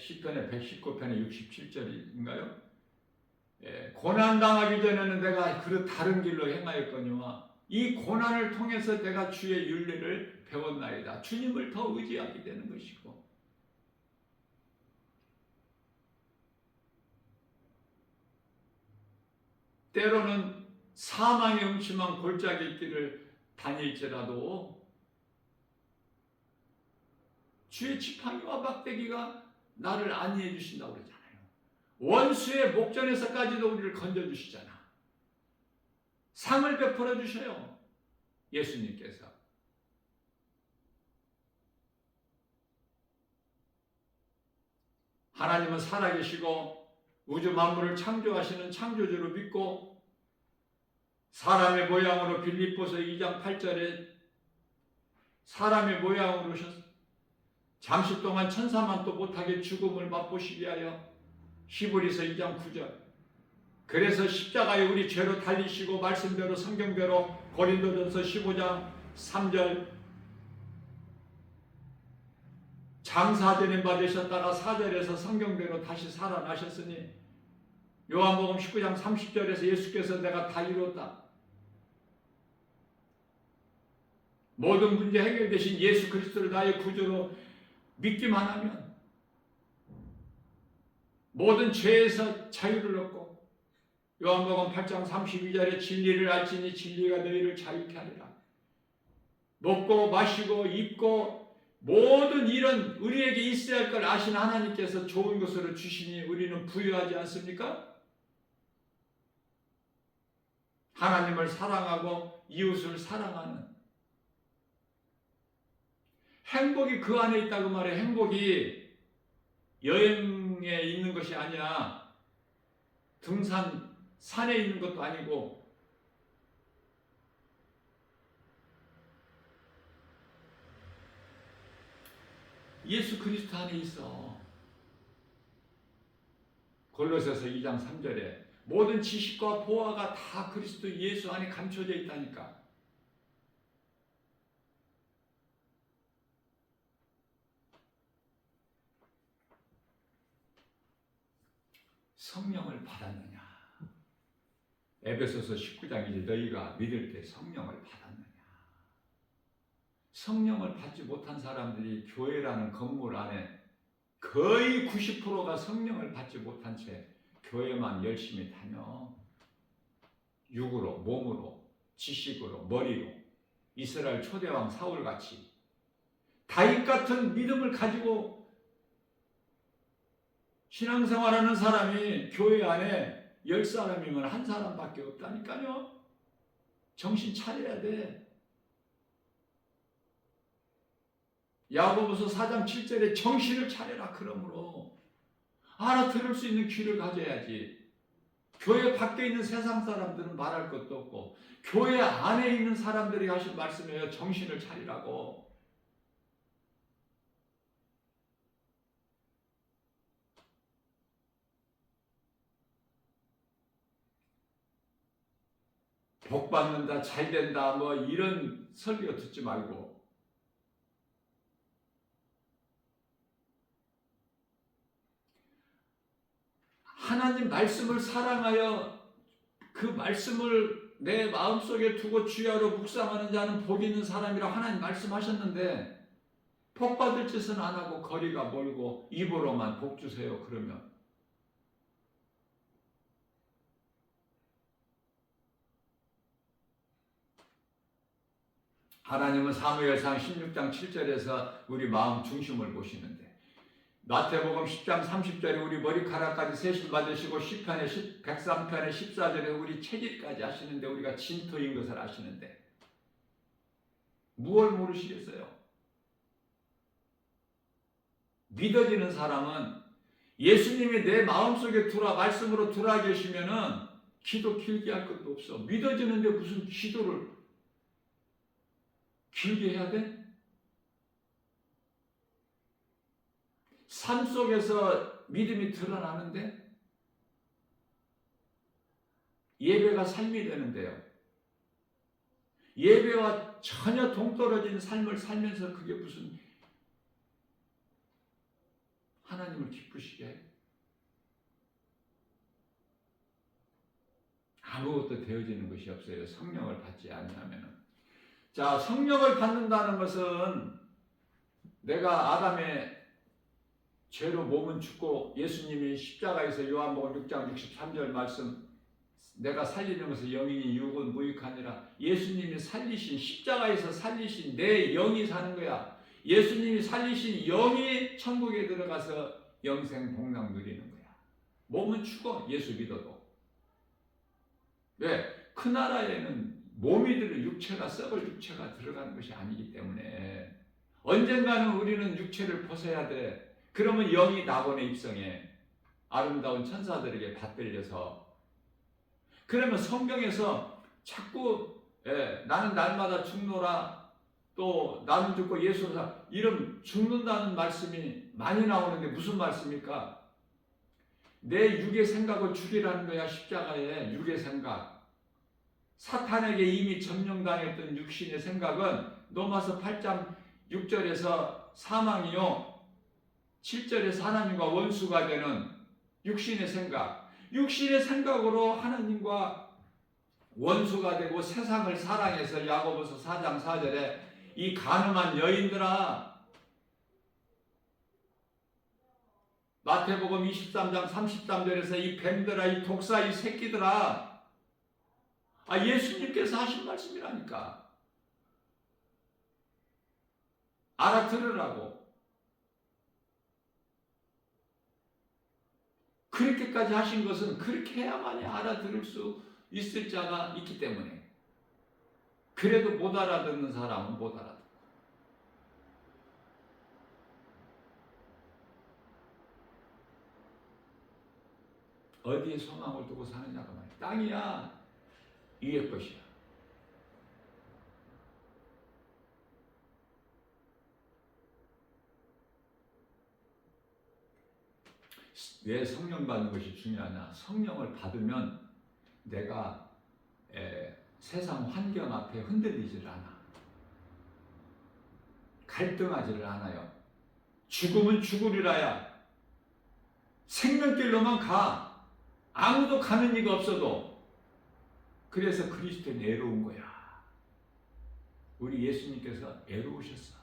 S1: 시편의 119편의 67절인가요? 예, 고난당하기 전에는 내가 그 다른 길로 행하였거니와 이 고난을 통해서 내가 주의 윤리를 배웠나이다. 주님을 더 의지하게 되는 것이고 때로는 사망의 음침한 골짜기 길을 다닐지라도 주의 지팡이와 막대기가 나를 안위해 주신다고 그러잖아요. 원수의 목전에서까지도 우리를 건져주시잖아. 상을 베풀어 주셔요. 예수님께서. 하나님은 살아계시고 우주 만물을 창조하시는 창조주로 믿고 사람의 모양으로 빌립보서 2장 8절에 사람의 모양으로 오셔서 잠시 동안 천사만도 못하게 죽음을 맛보시게 하여 히브리서 2장 9절 그래서 십자가에 우리 죄로 달리시고 말씀대로 성경대로 고린도전서 15장 3절 장사되는 바 되셨다가 4절에서 성경대로 다시 살아나셨으니 요한복음 19장 30절에서 예수께서 내가 다 이루었다. 모든 문제 해결되신 예수 그리스도를 나의 구주로 믿기만 하면 모든 죄에서 자유를 얻고 요한복음 8장 32절에 진리를 알지니 진리가 너희를 자유케 하리라. 먹고 마시고 입고 모든 일은 우리에게 있어야 할 걸 아신 하나님께서 좋은 것으로 주시니 우리는 부유하지 않습니까? 하나님을 사랑하고 이웃을 사랑하는 행복이 그 안에 있다고 말해. 행복이 여행에 있는 것이 아니야. 등산, 산에 있는 것도 아니고 예수 그리스도 안에 있어. 골로새서 2장 3절에 모든 지식과 보화가 다 그리스도 예수 안에 감춰져 있다니까. 성령을 받았느냐? 에베소서 19장 이제 너희가 믿을 때 성령을 받았느냐? 성령을 받지 못한 사람들이 교회라는 건물 안에 거의 90%가 성령을 받지 못한 채 교회만 열심히 다녀. 육으로, 몸으로, 지식으로, 머리로 이스라엘 초대왕 사울같이 다윗 같은 믿음을 가지고 신앙생활하는 사람이 교회 안에 10사람이면 한 사람밖에 없다니까요. 정신 차려야 돼. 야고보서 4장 7절에 정신을 차려라. 그러므로 알아들을 수 있는 귀를 가져야지. 교회 밖에 있는 세상 사람들은 말할 것도 없고 교회 안에 있는 사람들이 하신 말씀이에요. 정신을 차리라고. 복 받는다, 잘 된다, 뭐 이런 설교 듣지 말고 하나님 말씀을 사랑하여 그 말씀을 내 마음속에 두고 주야로 묵상하는 자는 복 있는 사람이라 하나님 말씀하셨는데 복 받을 짓은 안 하고 거리가 멀고 입으로만 복 주세요 그러면 하나님은 사무엘상 16장 7절에서 우리 마음 중심을 보시는데, 마태복음 10장 30절에 우리 머리카락까지 세실 받으시고 103편의 14절에 우리 체질까지 하시는데, 우리가 진토인 것을 아시는데 무엇을 모르시겠어요? 믿어지는 사람은 예수님이 내 마음속에 말씀으로 들어와 계시면은 기도 길게 할 것도 없어. 믿어지는데 무슨 기도를 길게 해야 돼? 삶 속에서 믿음이 드러나는데 예배가 삶이 되는데요. 예배와 전혀 동떨어진 삶을 살면서 그게 무슨 하나님을 기쁘시게 해? 아무것도 되어지는 것이 없어요. 성령을 받지 않으면. 자, 성령을 받는다는 것은 내가 아담의 죄로 몸은 죽고 예수님이 십자가에서 요한복음 6장 63절 말씀, 내가 살리는 것은 영이니 육은 무익하니라. 예수님이 살리신, 십자가에서 살리신 내 영이 사는 거야. 예수님이 살리신 영이 천국에 들어가서 영생 복락 누리는 거야. 몸은 죽어, 예수 믿어도. 왜? 그 나라에는 몸이 들어 육체가, 썩을 육체가 들어가는 것이 아니기 때문에 언젠가는 우리는 육체를 벗어야 돼. 그러면 영이 낙원에 입성해. 아름다운 천사들에게 받들려서. 그러면 성경에서 자꾸 나는 날마다 죽노라, 또 나는 죽고 예수사, 이런 죽는다는 말씀이 많이 나오는데 무슨 말씀입니까? 내 육의 생각을 죽이라는 거야. 십자가에 육의 생각. 사탄에게 이미 점령당했던 육신의 생각은 로마서 8장 6절에서 사망이요, 7절에서 하나님과 원수가 되는 육신의 생각. 육신의 생각으로 하나님과 원수가 되고 세상을 사랑해서 야고보서 4장 4절에 이 간음한 여인들아, 마태복음 23장 33절에서 이 뱀들아, 이 독사, 이 새끼들아, 예수님께서 하신 말씀이라니까. 알아들으라고. 그렇게까지 하신 것은 그렇게 해야만이 알아들을 수 있을 자가 있기 때문에. 그래도 못 알아듣는 사람은 못 알아듣어. 어디에 소망을 두고 사느냐가 말이야. 땅이야, 위의 것이야. 왜 성령 받는 것이 중요하냐? 성령을 받으면 내가 세상 환경 앞에 흔들리지를 않아. 갈등하지를 않아요. 죽으면 죽으리라야. 생명길로만 가. 아무도 가는 이가 없어도. 그래서 그리스도는 애로운 거야. 우리 예수님께서 애로우셨어.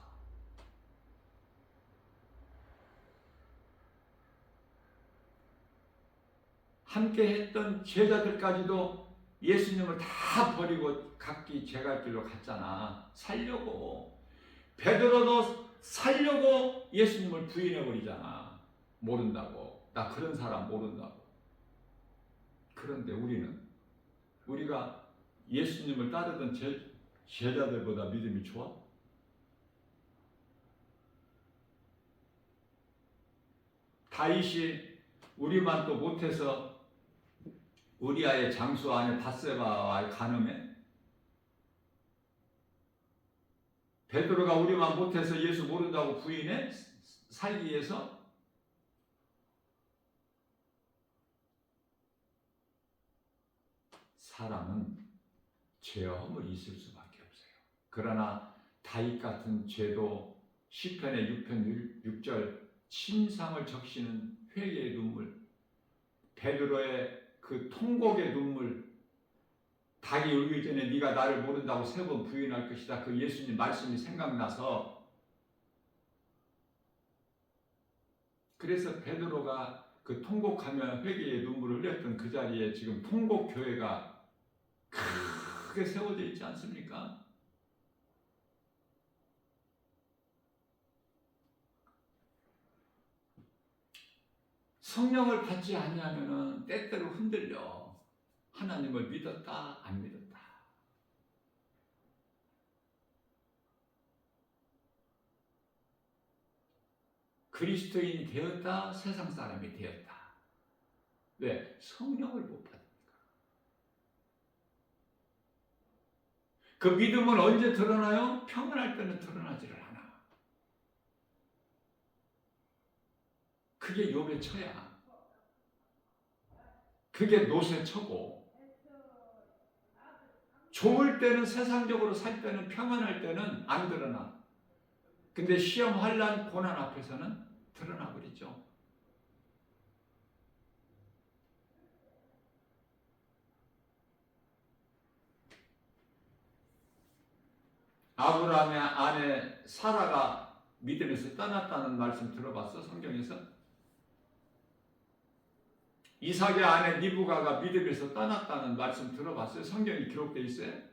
S1: 함께 했던 제자들까지도 예수님을 다 버리고 각기 제갈 길로 갔잖아. 살려고. 베드로도 살려고 예수님을 부인해 버리잖아. 모른다고. 나 그런 사람 모른다고. 그런데 우리가 예수님을 따르던 제자들보다 믿음이 좋아? 다윗이 우리만 또 못해서 우리아의 장수 안에 밧세바와의 간음에, 베드로가 우리만 못해서 예수 모른다고 부인해? 살기 위해서? 사람은 죄와 허물이 있을 수밖에 없어요. 그러나 다윗 같은 죄도 시편의 6편 6절 침상을 적시는 회개의 눈물, 베드로의 그 통곡의 눈물, 닭이 울기 전에 네가 나를 모른다고 3번 부인할 것이다. 그 예수님 말씀이 생각나서, 그래서 베드로가 그 통곡하며 회개의 눈물을 흘렸던 그 자리에 지금 통곡교회가 크게 세워져 있지 않습니까? 성령을 받지 아니하면은 때때로 흔들려. 하나님을 믿었다 안 믿었다. 그리스도인이 되었다 세상 사람이 되었다. 왜? 성령을 못 받으니까. 그 믿음은 언제 드러나요? 평안할 때는 드러나지를 않아. 그게 욥의 처야. 그게 노새 처고. 좋을 때는 세상적으로 살 때는 평안할 때는 안 드러나. 근데 시험, 환난, 고난 앞에서는 드러나 버리죠. 아브라함의 아내 사라가 믿음에서 떠났다는 말씀 들어봤어? 성경에서? 이삭의 아내 리브가가 믿음에서 떠났다는 말씀 들어봤어요? 성경이 기록되어 있어요?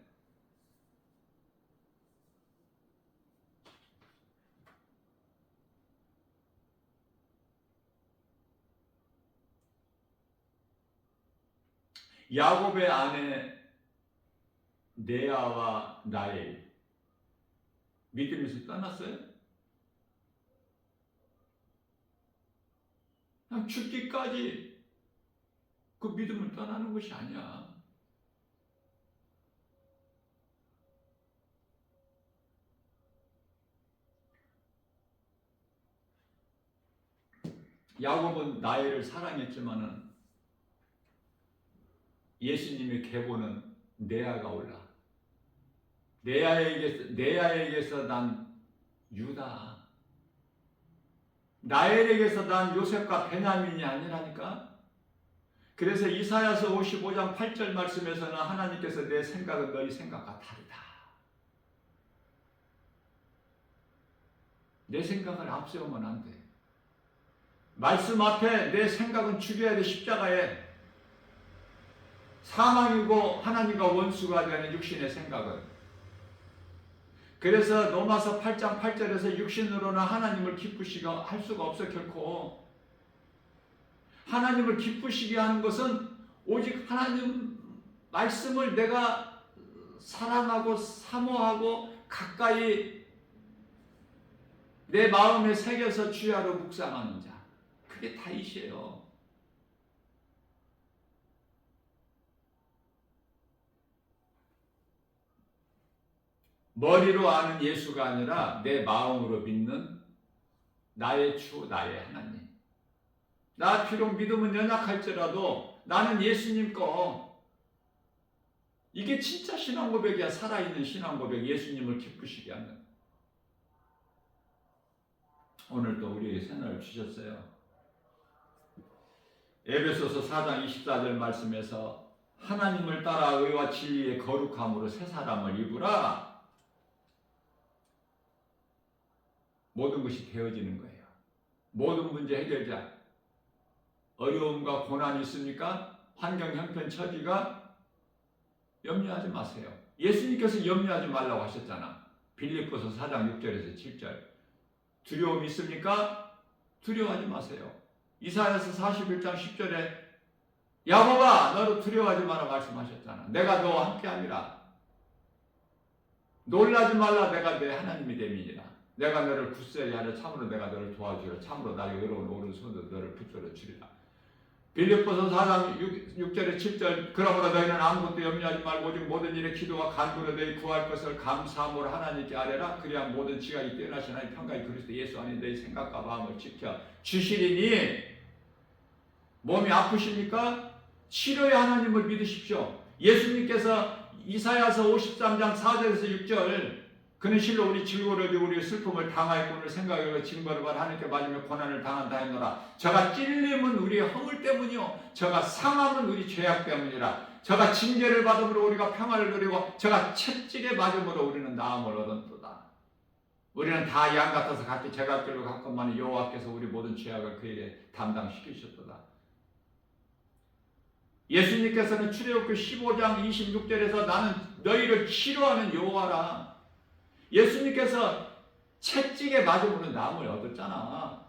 S1: 야곱의 아내 레아와 라헬 믿음에서 떠났어요? 그냥 죽기까지 그 믿음을 떠나는 것이 아니야. 야곱은 라헬을 사랑했지만은 예수님의 계보는 레아가 올라. 레아에게서 난 유다. 라헬에게서 난 요셉과 베냐민이 아니라니까. 그래서 이사야서 55장 8절 말씀에서는 하나님께서 내 생각은 너희 생각과 다르다. 내 생각을 앞세우면 안 돼. 말씀 앞에 내 생각은 죽여야 돼. 십자가에. 사망이고 하나님과 원수가 되는 육신의 생각은. 그래서 로마서 8장 8절에서 육신으로는 하나님을 기쁘시게 할 수가 없어. 결코 하나님을 기쁘시게 하는 것은 오직 하나님 말씀을 내가 사랑하고 사모하고 가까이 내 마음에 새겨서 주야로 묵상하는 자. 그게 다윗이에요. 머리로 아는 예수가 아니라 내 마음으로 믿는 나의 주, 나의 하나님. 나 비록 믿음은 연약할지라도 나는 예수님 거. 이게 진짜 신앙 고백이야. 살아있는 신앙 고백. 예수님을 기쁘시게 하는. 오늘도 우리에게 새날을 주셨어요. 에베소서 4장 24절 말씀에서 하나님을 따라 의와 진리의 거룩함으로 새 사람을 입으라. 모든 것이 되어지는 거예요. 모든 문제 해결자. 어려움과 고난이 있습니까? 환경, 형편, 처지가 염려하지 마세요. 예수님께서 염려하지 말라고 하셨잖아. 빌립보서 4장 6절에서 7절. 두려움 있습니까? 두려워하지 마세요. 이사야서 41장 10절에 야곱아 너를 두려워하지 마라 말씀하셨잖아. 내가 너와 함께함이라. 놀라지 말라. 내가 내 하나님이 됨이니라. 내가 너를 굳세게 하려 참으로 내가 너를 도와주려 참으로 나의 의로운 오른손으로 너를 붙들어 주리라. 빌립보서 4장 6절에 7절 그러므로 너희는 아무것도 염려하지 말고 오직 모든 일에 기도와 간구로 너희 구할 것을 감사함으로 하나님께 아뢰라. 그래야 모든 지각이 뛰어나신 하나님 평강이 그리스도 예수 안에 너희 생각과 마음을 지켜 주시리니. 몸이 아프십니까? 치료의 하나님을 믿으십시오. 예수님께서 이사야서 53장 4절에서 6절 그는 실로 우리 질고를 우리의 슬픔을 당하였고 생각하고 징벌을 받아 하나님께 맞으며 고난을 당한다 했노라. 저가 찔림은 우리의 허물 때문이요 저가 상함은 우리 죄악 때문이라. 저가 징계를 받음으로 우리가 평화를 누리고 저가 채찍에 맞음으로 우리는 나음을 얻었도다. 우리는 다 양 같아서 각기 제갈길로 갔건만은 여호와께서 우리 모든 죄악을 그에게 담당시키셨도다. 예수님께서는 출애굽기 15장 26절에서 나는 너희를 치료하는 여호와라. 예수님께서 채찍에 맞음으로 나음을 얻었잖아.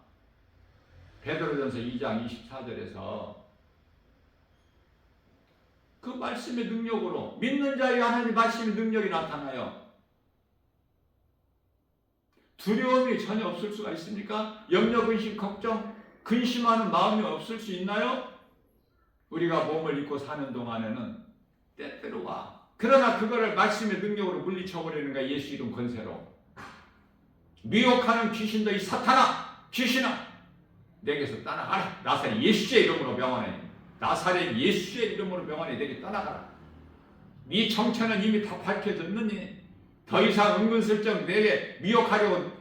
S1: 베드로전서 2장 24절에서 그 말씀의 능력으로 믿는 자에게 하나님 말씀의 능력이 나타나요. 두려움이 전혀 없을 수가 있습니까? 염려, 근심, 걱정, 근심하는 마음이 없을 수 있나요? 우리가 몸을 입고 사는 동안에는 때때로 와. 그러나 그거를 말씀의 능력으로 물리쳐버리는 거야. 예수 이름 권세로. 미혹하는 귀신도 이 사탄아, 귀신아, 내게서 떠나가라. 나사렛 예수의 이름으로 명하네. 나사렛 예수의 이름으로 명하네. 내게 떠나가라. 네 정체는 이미 다 밝혀졌느니 더 이상 은근슬쩍 내게 미혹하려고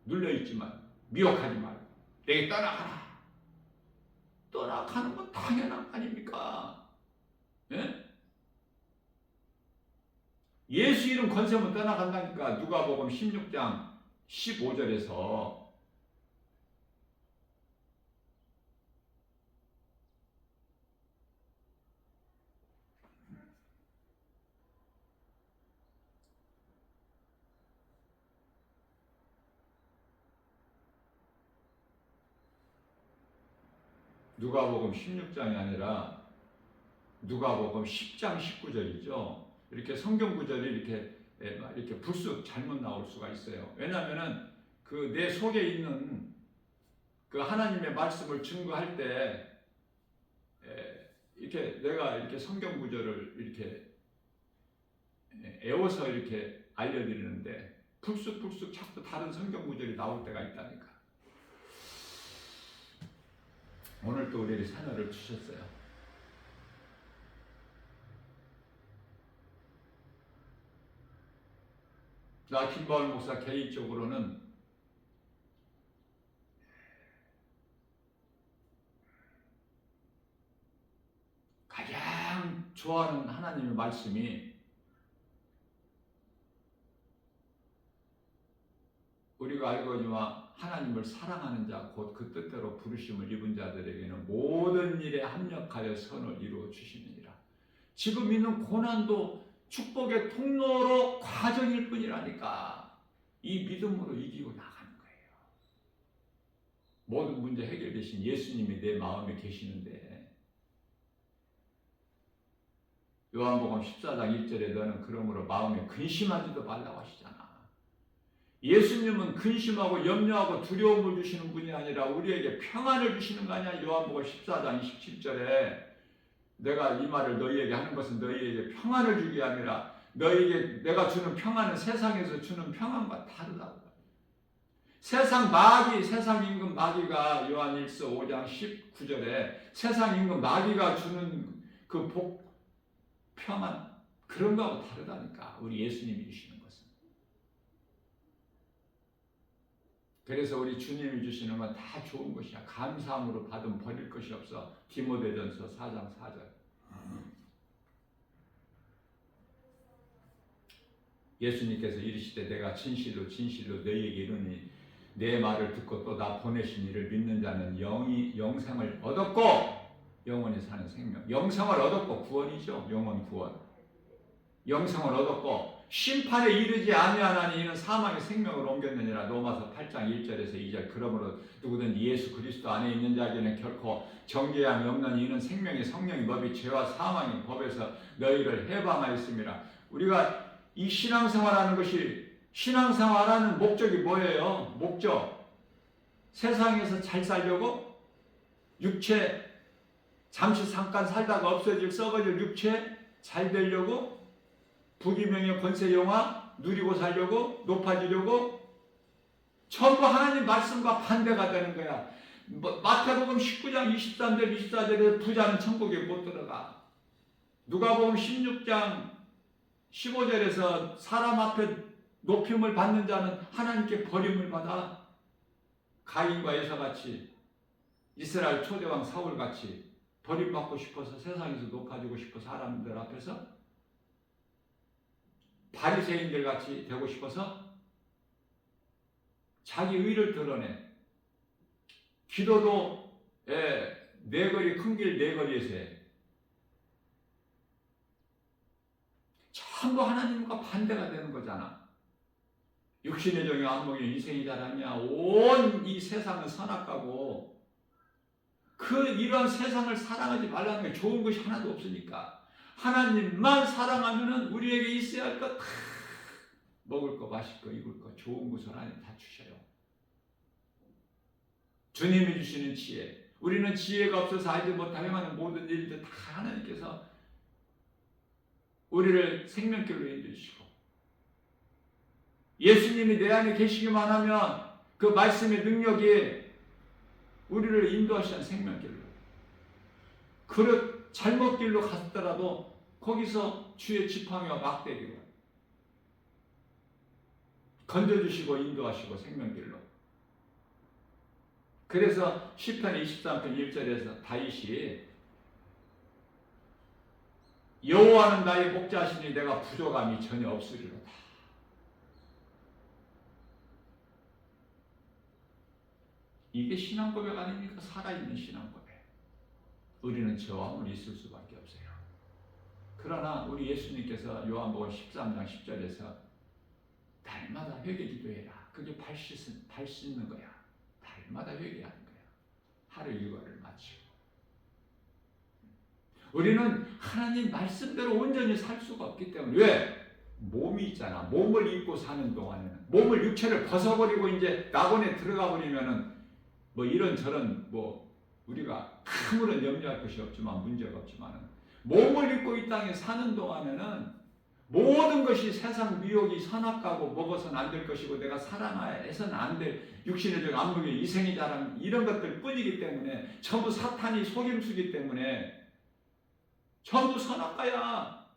S1: 눌려있지만 미혹하지 말고 내게 떠나가라. 떠나가는 건 당연한 거 아닙니까? 예? 예수 이름 권세면 떠나간다니까. 누가복음 16장 15절에서 누가복음 16장이 아니라 누가복음 10장 19절이죠. 이렇게 성경 구절이 이렇게 불쑥 잘못 나올 수가 있어요. 왜냐하면은 그 내 속에 있는 그 하나님의 말씀을 증거할 때 이렇게 내가 이렇게 성경 구절을 이렇게 애워서 이렇게 알려드리는데 불쑥 자꾸 다른 성경 구절이 나올 때가 있다니까. 오늘 또 우리에게 사녀를 주셨어요. 나 김바울 목사 개인적으로는 가장 좋아하는 하나님의 말씀이 우리가 알고 있지만 하나님을 사랑하는 자 곧 그 뜻대로 부르심을 입은 자들에게는 모든 일에 합력하여 선을 이루어 주시느니라. 지금 있는 고난도 축복의 통로로 과정일 뿐이라니까. 이 믿음으로 이기고 나가는 거예요. 모든 문제 해결되신 예수님이 내 마음에 계시는데 요한복음 14장 1절에 너는 그러므로 마음에 근심하지도 말라고 하시잖아. 예수님은 근심하고 염려하고 두려움을 주시는 분이 아니라 우리에게 평안을 주시는 거 아니야. 요한복음 14장 27절에 내가 이 말을 너희에게 하는 것은 너희에게 평안을 주기 아니라 너희에게 내가 주는 평안은 세상에서 주는 평안과 다르다고. 세상 임금 마귀가 요한일서 5장 19절에 세상 임금 마귀가 주는 그 평안 그런 거하고 다르다니까. 우리 예수님이 주시는 것은. 그래서 우리 주님이 주시는 건 다 좋은 것이야. 감사함으로 받으면 버릴 것이 없어. 디모데전서 4장 4절. 예수님께서 이르시되 내가 진실로 너희에게 이르니 내 말을 듣고 또 나 보내신 이를 믿는 자는 영생을 얻었고 영원히 사는 생명. 영생을 얻었고 구원이죠. 영원 구원. 영생을 얻었고 심판에 이르지 아니하나니 이는 사망의 생명을 옮겼느니라. 로마서 8장 1절에서 2절. 그러므로 누구든지 예수 그리스도 안에 있는 자에게는 결코 정죄함이 없나니 이는 생명의 성령의 법이 죄와 사망의 법에서 너희를 해방하였습니다. 우리가 이 신앙생활하는 것이 신앙생활하는 목적이 뭐예요? 목적. 세상에서 잘 살려고 육체 잠시 잠깐 살다가 없어질 썩어질 육체 잘 되려고 부귀명예 권세 영화 누리고 살려고 높아지려고 전부 하나님 말씀과 반대가 되는 거야. 마태복음 19장 23절 24절에 부자는 천국에 못 들어가. 누가복음 16장 15절에서 사람 앞에 높임을 받는 자는 하나님께 버림을 받아. 가인과 에서같이 이스라엘 초대왕 사울같이 버림받고 싶어서 세상에서 높아지고 싶어 사람들 앞에서 바리새인들 같이 되고 싶어서 자기 의를 드러내. 기도도 네거리 큰 길 네거리에서 해. 전부 하나님과 반대가 되는 거잖아. 육신의 정의 안목이 인생이 잘하냐. 온 이 세상은 선악과고 이러한 세상을 사랑하지 말라는 게 좋은 것이 하나도 없으니까 하나님만 사랑하면은 우리에게 있어야 할 것 다 먹을 거, 마실 거, 입을 거, 좋은 것을 하나님 다 주셔요. 주님이 주시는 지혜. 우리는 지혜가 없어서 알지 못하고 행하는 모든 일들 다 하나님께서 우리를 생명길로 인도해 주시고, 예수님이 내 안에 계시기만 하면 그 말씀의 능력이 우리를 인도하시는 생명길로, 그릇 잘못 길로 갔더라도 거기서 주의 지팡이와 막대기로 건져주시고 인도하시고 생명길로. 그래서 시편 23편 1절에서 다윗이 여호와는 나의 목자시니 내가 부족함이 전혀 없으리로다. 이게 신앙 고백 아닙니까? 살아있는 신앙 고백. 우리는 저와 함께 있을 수밖에 없어요. 그러나 우리 예수님께서 요한복음 13장 10절에서 날마다 회개 기도해라. 그게 발 씻는 거야. 날마다 회개하는 거야. 하루 일과를 마치고. 우리는 하나님 말씀대로 온전히 살 수가 없기 때문에. 왜? 몸이 있잖아. 몸을 입고 사는 동안에는, 몸을, 육체를 벗어버리고 이제 낙원에 들어가 버리면은 뭐 이런저런 우리가 아무런 염려할 것이 없지만, 문제가 없지만은, 몸을 입고 이 땅에 사는 동안에는 모든 것이 세상 미혹이 선악과고 먹어서는 안 될 것이고 내가 사랑해서는 안 될 육신의 안목의 이생의 자랑, 이런 것들 뿐이기 때문에, 전부 사탄이 속임수기 때문에 전부 선악과야.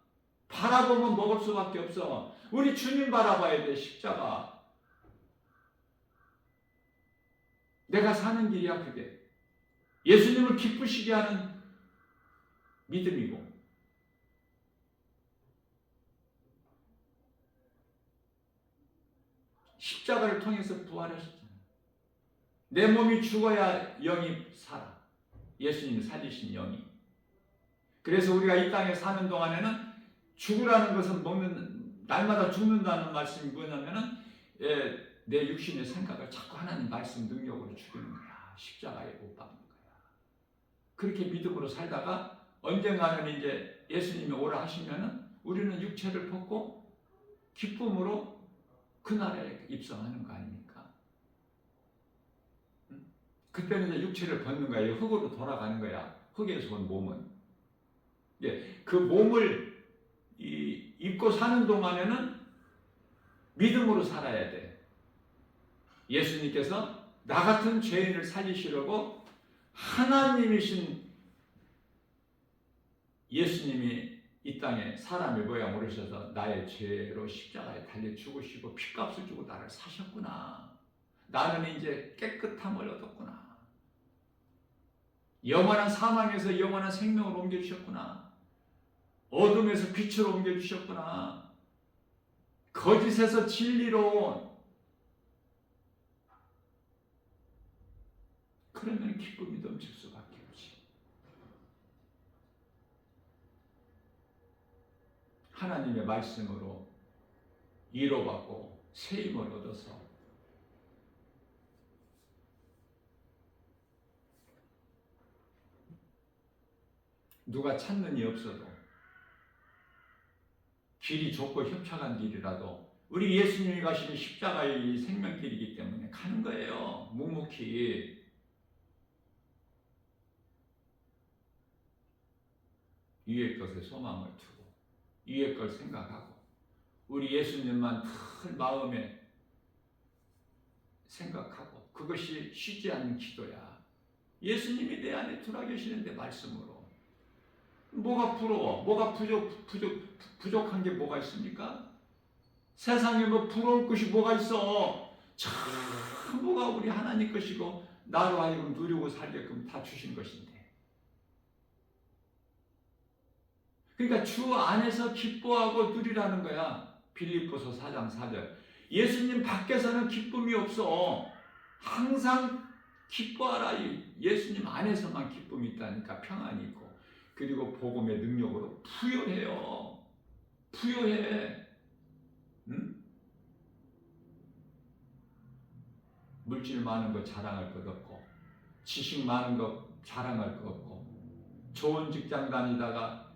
S1: 바라보면 먹을 수밖에 없어. 우리 주님 바라봐야 돼. 십자가. 내가 사는 길이야 그게. 예수님을 기쁘시게 하는 믿음이고, 십자가를 통해서 부활하셨잖아요. 내 몸이 죽어야 영이 살아. 예수님이 살리신 영이. 그래서 우리가 이 땅에 사는 동안에는 죽으라는 것은 날마다 죽는다는 말씀이 뭐냐면은, 내 육신의 생각을 자꾸 하나님 말씀 능력으로 죽이는 거야. 십자가에 못 박는 거야. 그렇게 믿음으로 살다가 언젠가는 이제 예수님이 오라 하시면은 우리는 육체를 벗고 기쁨으로 그날에 입성하는 거 아닙니까? 그때는 이제 육체를 벗는 거야. 흙으로 돌아가는 거야. 흙에서 온 몸은. 그 몸을 입고 사는 동안에는 믿음으로 살아야 돼. 예수님께서 나 같은 죄인을 살리시려고, 하나님이신 예수님이 이 땅에 사람의 모양으로 오셔서 나의 죄로 십자가에 달려 죽으시고 핏값을 주고 나를 사셨구나. 나는 이제 깨끗함을 얻었구나. 영원한 사망에서 영원한 생명으로 옮겨주셨구나. 어둠에서 빛으로 옮겨주셨구나. 거짓에서 진리로. 그러면 기쁨이 넘칠 수밖에 없지. 하나님의 말씀으로 위로받고 세임을 얻어서 누가 찾는 이 없어도, 길이 좁고 협착한 길이라도 우리 예수님이 가시는 십자가의 생명길이기 때문에 가는 거예요. 묵묵히. 위의 것에 소망을 두고 위의 걸 생각하고 우리 예수님만 늘 마음에 생각하고, 그것이 쉬지 않는 기도야. 예수님이 내 안에 들어와 계시는데 말씀으로. 뭐가 부러워? 뭐가 부족한 게 뭐가 있습니까? 세상에 뭐 부러울 것이 뭐가 있어? 전부가 우리 하나님 것이고 나로 하여금 누리고 살게끔 다 주신 것인데. 그러니까 주 안에서 기뻐하고 누리라는 거야. 빌립보서 4장 4절. 예수님 밖에서는 기쁨이 없어. 항상 기뻐하라. 예수님 안에서만 기쁨이 있다니까. 평안이 있고. 그리고 복음의 능력으로 부여해요. 부여해. 응? 물질 많은 거 자랑할 것 없고, 지식 많은 거 자랑할 거 없고, 좋은 직장 다니다가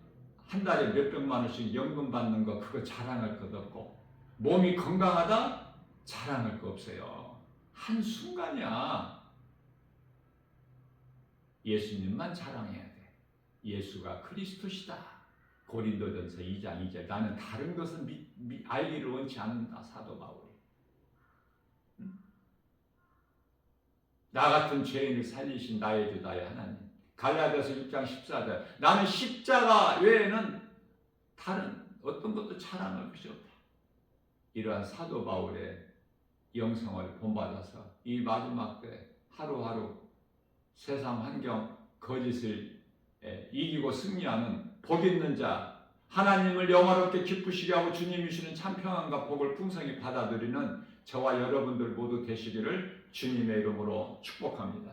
S1: 한 달에 몇백만 원씩 연금 받는 거 그거 자랑할 것도 없고, 몸이 건강하다 자랑할 거 없어요. 한순간이야. 예수님만 자랑해야 돼. 예수가 그리스도시다. 고린도전서 2장 2절. 나는 다른 것은 알기를 원치 않는다. 사도 바울이. 나 같은 죄인을 살리신 나의 주 나의 하나님. 갈라디아서 6장 14절. 나는 십자가 외에는 다른 어떤 것도 자랑할 것이 없다. 이러한 사도 바울의 영성을 본받아서 이 마지막 때 하루하루 세상 환경 거짓을 이기고 승리하는 복 있는 자, 하나님을 영화롭게 기쁘시게 하고 주님이 주시는 참 평안과 복을 풍성히 받아들이는 저와 여러분들 모두 되시기를 주님의 이름으로 축복합니다.